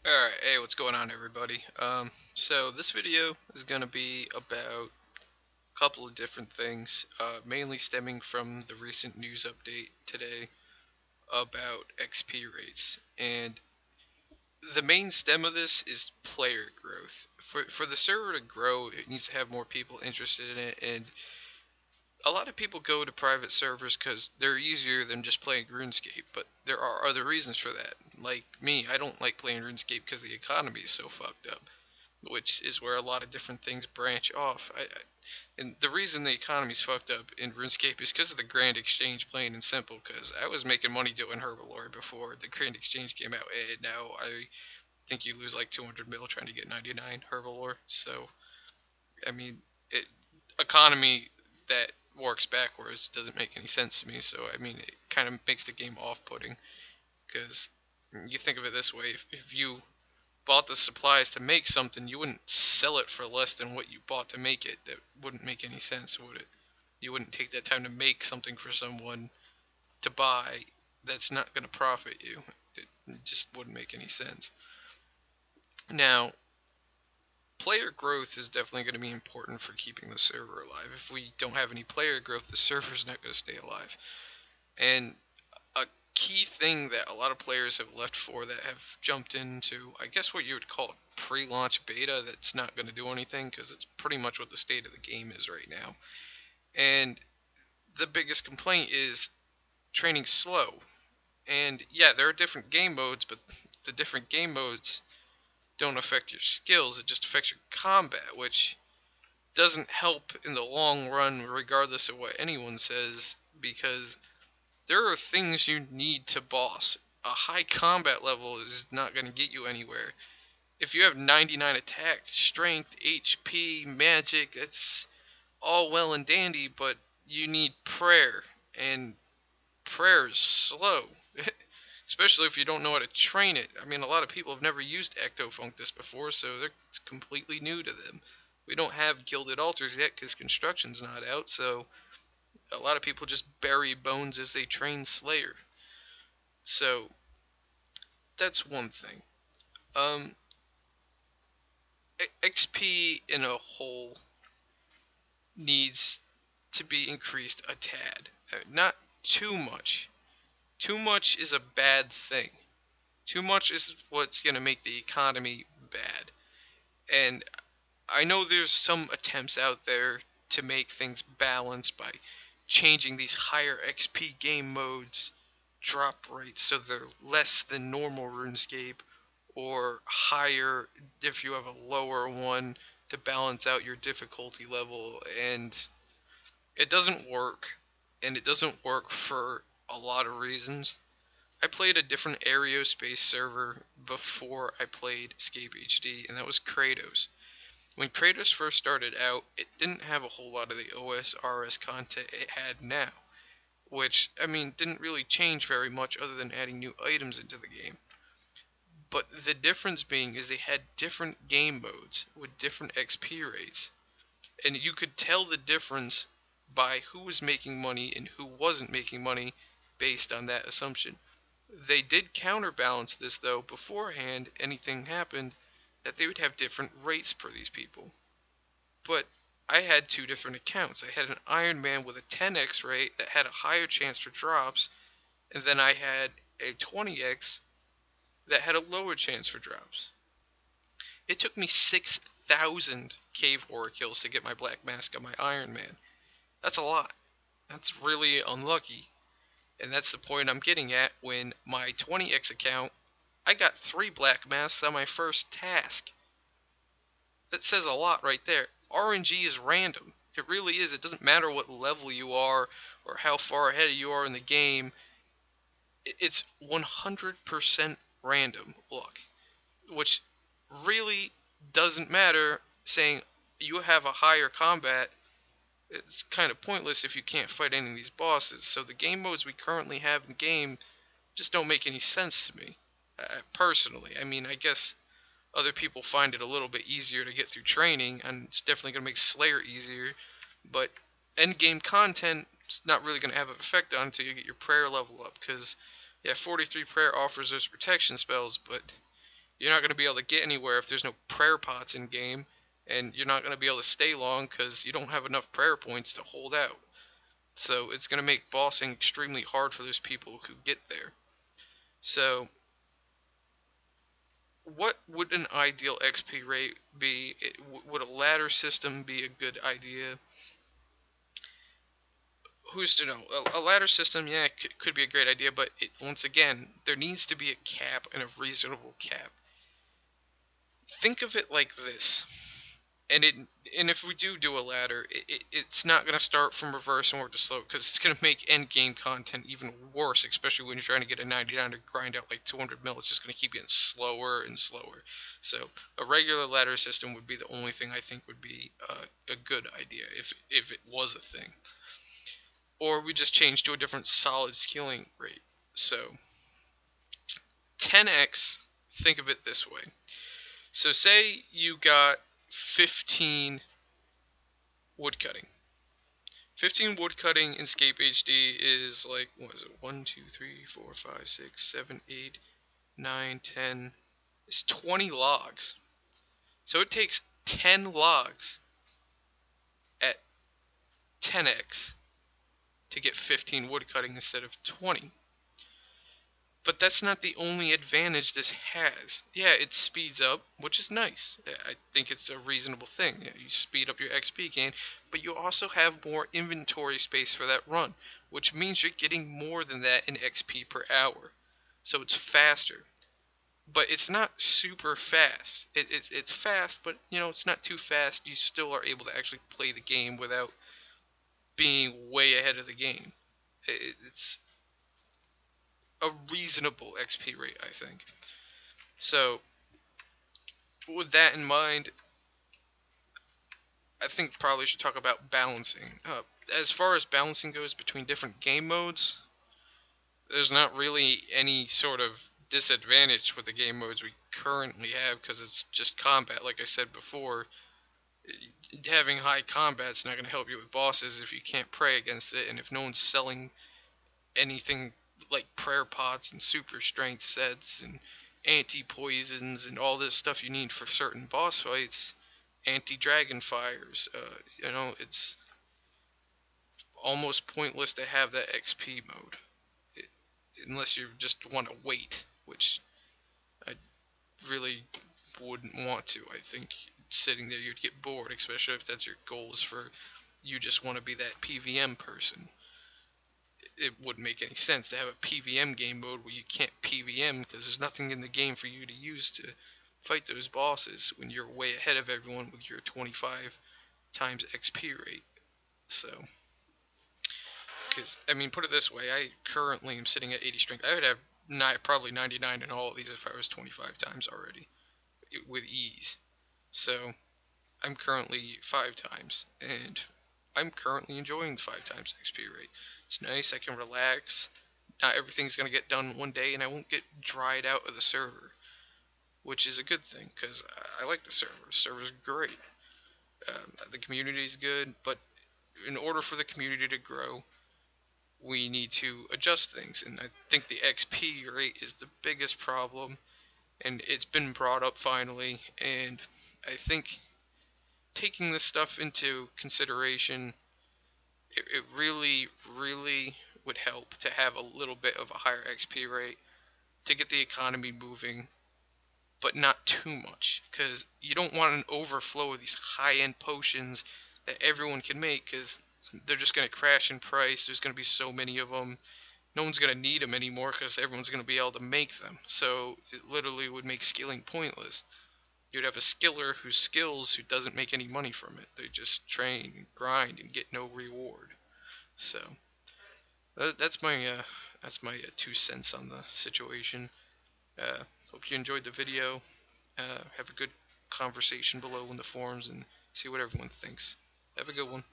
Alright, hey, what's going on everybody? So this video is going to be about a couple of different things, mainly stemming from the recent news update today about XP rates. And the main stem of this is player growth. For the server to grow, it needs to have more people interested in it, and a lot of people go to private servers because they're easier than just playing RuneScape, but there are other reasons for that. Like me, I don't like playing RuneScape because the economy is so fucked up, which is where a lot of different things branch off. And the reason the economy's fucked up in RuneScape is because of the Grand Exchange, plain and simple. Because I was making money doing Herbalore before the Grand Exchange came out, and now I think you lose like 200 mil trying to get 99 Herbalore. So, I mean, it economy that works backwards doesn't make any sense to me. So, I mean, it kind of makes the game off-putting. Because you think of it this way: if you bought the supplies to make something, you wouldn't sell it for less than what you bought to make it. That wouldn't make any sense, would it? You wouldn't take that time to make something for someone to buy that's not going to profit you. It just wouldn't make any sense. Now, player growth is definitely going to be important for keeping the server alive. If we don't have any player growth, the server's not going to stay alive. And a key thing that a lot of players have left for that have jumped into, I guess what you would call a pre-launch beta that's not going to do anything because it's pretty much what the state of the game is right now. And the biggest complaint is training slow. And yeah, there are different game modes, but the different game modes don't affect your skills, it just affects your combat, which doesn't help in the long run regardless of what anyone says, because there are things you need to boss. A high combat level is not going to get you anywhere. If you have 99 attack, strength, HP, magic, it's all well and dandy, but you need prayer, and prayer is slow. Especially if you don't know how to train it. I mean, a lot of people have never used Ectofunctus before, so it's completely new to them. We don't have Gilded Altars yet because construction's not out, so a lot of people just bury bones as they train Slayer. So that's one thing. Um, XP in a whole needs to be increased a tad. Not too much. Too much is a bad thing. Too much is what's going to make the economy bad. And I know there's some attempts out there to make things balanced by changing these higher XP game modes drop rates so they're less than normal RuneScape, or higher if you have a lower one to balance out your difficulty level, and it doesn't work, and it doesn't work for a lot of reasons. I played a different Aerospace server before I played Escape HD, and that was Kratos. When Kratos first started out, it didn't have a whole lot of the OSRS content it had now, which, I mean, didn't really change very much other than adding new items into the game. But the difference being is they had different game modes with different XP rates, and you could tell the difference by who was making money and who wasn't making money based on that assumption. They did counterbalance this though beforehand anything happened, that they would have different rates for these people. But I had two different accounts. I had an Iron Man with a 10x rate that had a higher chance for drops, and then I had a 20x that had a lower chance for drops. It took me 6,000 cave horror kills to get my black mask on my Iron Man. That's a lot. That's really unlucky. And that's the point I'm getting at. When my 20x account, I got 3 black masks on my first task. That says a lot right there. RNG is random. It really is. It doesn't matter what level you are or how far ahead you are in the game. It's 100% random luck, which really doesn't matter. Saying you have a higher combat, it's kind of pointless if you can't fight any of these bosses. So the game modes we currently have in game just don't make any sense to me, personally. I mean, I guess other people find it a little bit easier to get through training, and it's definitely going to make Slayer easier, but end game content is not really going to have an effect on it until you get your prayer level up, because, yeah, 43 prayer offers those protection spells, but you're not going to be able to get anywhere if there's no prayer pots in game, and you're not going to be able to stay long because you don't have enough prayer points to hold out. So it's going to make bossing extremely hard for those people who get there. So what would an ideal XP rate be? Would a ladder system be a good idea? Who's to know? A ladder system, yeah, could be a great idea, but once again, there needs to be a cap, and a reasonable cap. Think of it like this. And if we do a ladder, it's not going to start from reverse and work to slope, because it's going to make end game content even worse, especially when you're trying to get a 99 to grind out like 200 mil. It's just going to keep getting slower and slower. So a regular ladder system would be the only thing I think would be a good idea if it was a thing. Or we just change to a different solid scaling rate. So 10x, think of it this way. So say you got 15 woodcutting. 15 woodcutting in Scape HD is like, what is it? 1, 2, 3, 4, 5, 6, 7, 8, 9, 10. It's 20 logs. So it takes 10 logs at 10x to get 15 woodcutting instead of 20. But that's not the only advantage this has. Yeah, it speeds up, which is nice. I think it's a reasonable thing. You speed up your XP gain, but you also have more inventory space for that run, which means you're getting more than that in XP per hour. So it's faster. But it's not super fast. It's fast, but it's not too fast. You still are able to actually play the game without being way ahead of the game. It's a reasonable XP rate, I think. So, with that in mind, I think probably should talk about balancing. As far as balancing goes between different game modes, there's not really any sort of disadvantage with the game modes we currently have, because it's just combat. Like I said before, having high combat's not going to help you with bosses if you can't pray against it, and if no one's selling anything like prayer pots and super strength sets and anti-poisons and all this stuff you need for certain boss fights, anti-dragon fires, it's almost pointless to have that XP mode, unless you just want to wait, which I really wouldn't want to. I think sitting there you'd get bored, especially if that's your goals for you just want to be that PVM person. It wouldn't make any sense to have a PVM game mode where you can't PVM because there's nothing in the game for you to use to fight those bosses when you're way ahead of everyone with your 25 times XP rate. So, because, I mean, put it this way, I currently am sitting at 80 strength. I would have probably 99 in all of these if I was 25 times already, with ease. So, I'm currently 5 times, and I'm currently enjoying the 5 times XP rate. It's nice, I can relax. Not everything's going to get done one day, and I won't get dried out of the server, which is a good thing, because I like the server. The server's great. The community's good, but in order for the community to grow, we need to adjust things, and I think the XP rate is the biggest problem, and it's been brought up finally, and I think taking this stuff into consideration, it really, really would help to have a little bit of a higher XP rate to get the economy moving, but not too much, because you don't want an overflow of these high-end potions that everyone can make, because they're just going to crash in price. There's going to be so many of them. No one's going to need them anymore because everyone's going to be able to make them. So it literally would make skilling pointless. You'd have a skiller who skills who doesn't make any money from it. They just train and grind and get no reward. So that's my 2 cents on the situation. Hope you enjoyed the video. Have a good conversation below in the forums and see what everyone thinks. Have a good one.